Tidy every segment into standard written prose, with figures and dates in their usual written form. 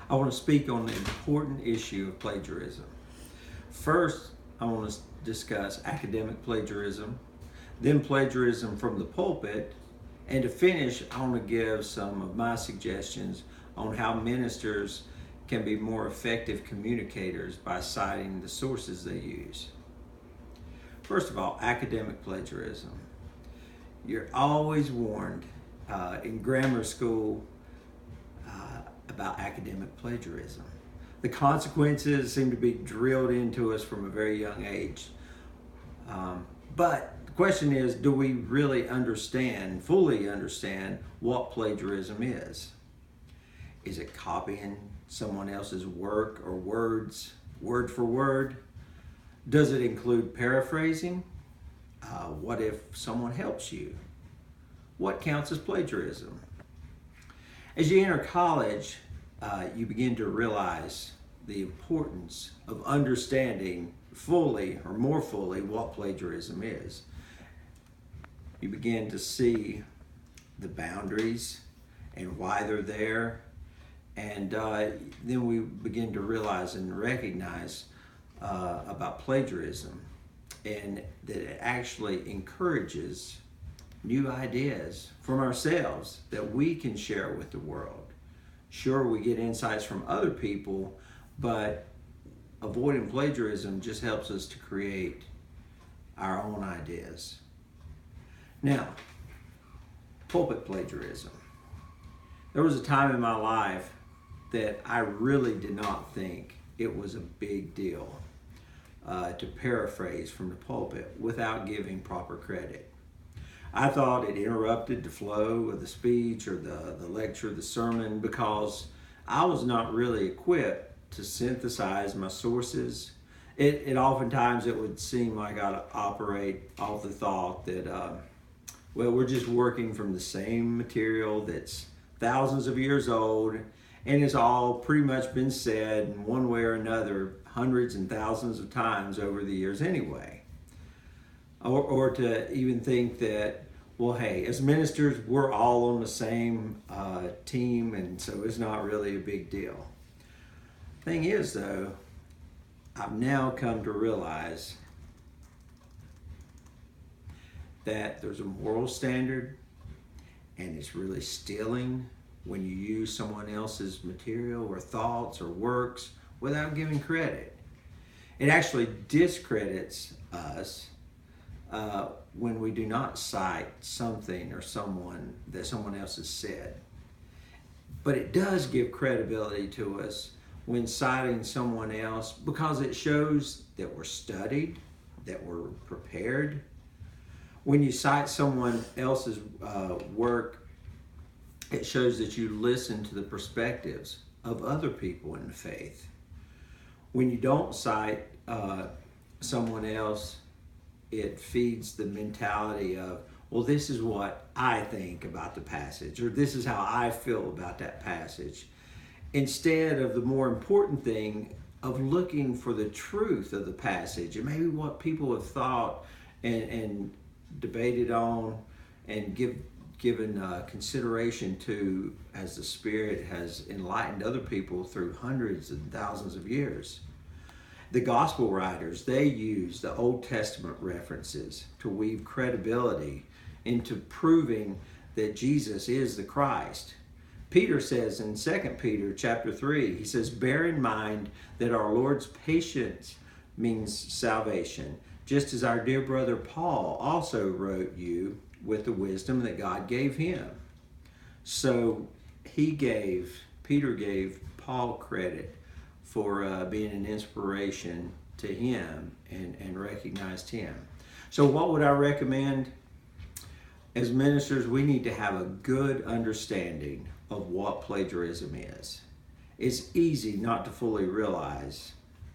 I want to speak on the important issue of plagiarism. First, I want to discuss academic plagiarism, then plagiarism from the pulpit, and to finish, I want to give some of my suggestions on how ministers can be more effective communicators by citing the sources they use. First of all, academic plagiarism. You're always warned in grammar school about academic plagiarism. The consequences seem to be drilled into us from a very young age. But the question is, do we really fully understand what plagiarism is? Is it copying someone else's work or words, word for word? Does it include paraphrasing? What if someone helps you? What counts as plagiarism? As you enter college, you begin to realize the importance of understanding fully or more fully what plagiarism is. You begin to see the boundaries and why they're there, and then we begin to realize and recognize about plagiarism, and that it actually encourages new ideas from ourselves that we can share with the world. Sure, we get insights from other people, but avoiding plagiarism just helps us to create our own ideas. Now, pulpit plagiarism. There was a time in my life that I really did not think it was a big deal to paraphrase from the pulpit without giving proper credit. I thought it interrupted the flow of the speech or the lecture, the sermon, because I was not really equipped to synthesize my sources. It oftentimes it would seem like I'd operate off the thought that, well, we're just working from the same material that's thousands of years old, and it's all pretty much been said in one way or another hundreds and thousands of times over the years anyway. Or to even think that, well, hey, as ministers, we're all on the same team, and so it's not really a big deal. Thing is, though, I've now come to realize that there's a moral standard, and it's really stealing when you use someone else's material or thoughts or works without giving credit. It actually discredits us when we do not cite something or someone that someone else has said. But it does give credibility to us when citing someone else, because it shows that we're studied, that we're prepared. When you cite someone else's work, it shows that you listen to the perspectives of other people in the faith. When you don't cite someone else, it feeds the mentality of, well, this is what I think about the passage, or this is how I feel about that passage, instead of the more important thing of looking for the truth of the passage and maybe what people have thought and debated on and given consideration to as the Spirit has enlightened other people through hundreds and thousands of years. The gospel writers, they use the Old Testament references to weave credibility into proving that Jesus is the Christ. Peter says in 2 Peter chapter 3, he says, bear in mind that our Lord's patience means salvation, just as our dear brother Paul also wrote you with the wisdom that God gave him. So Peter gave Paul credit for being an inspiration to him and recognized him. So what would I recommend? As ministers, we need to have a good understanding of what plagiarism is. It's easy not to fully realize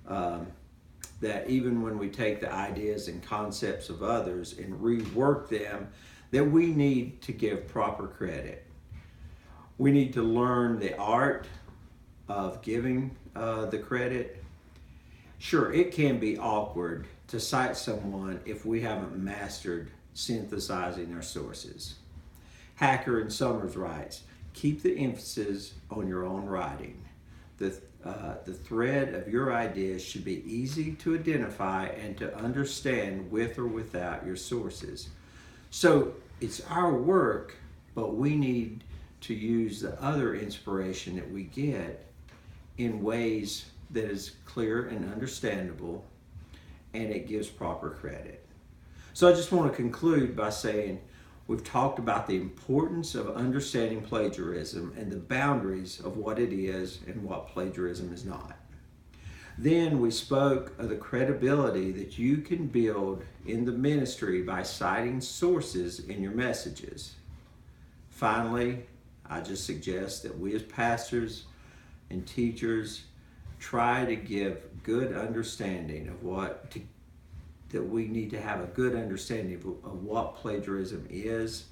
that even when we take the ideas and concepts of others and rework them, that we need to give proper credit. We need to learn the art of giving the credit. Sure, it can be awkward to cite someone if we haven't mastered synthesizing our sources. Hacker and Summers writes, keep the emphasis on your own writing. The thread of your ideas should be easy to identify and to understand with or without your sources. So it's our work, but we need to use the other inspiration that we get in ways that is clear and understandable, and it gives proper credit. So I just want to conclude by saying we've talked about the importance of understanding plagiarism and the boundaries of what it is and what plagiarism is not. Then we spoke of the credibility that you can build in the ministry by citing sources in your messages. Finally, I just suggest that we as pastors and teachers try to give good understanding of that we need to have a good understanding of what plagiarism is,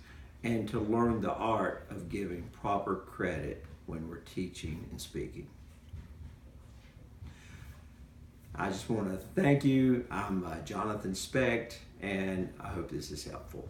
and to learn the art of giving proper credit when we're teaching and speaking. I just want to thank you. I'm Jonathan Specht, and I hope this is helpful.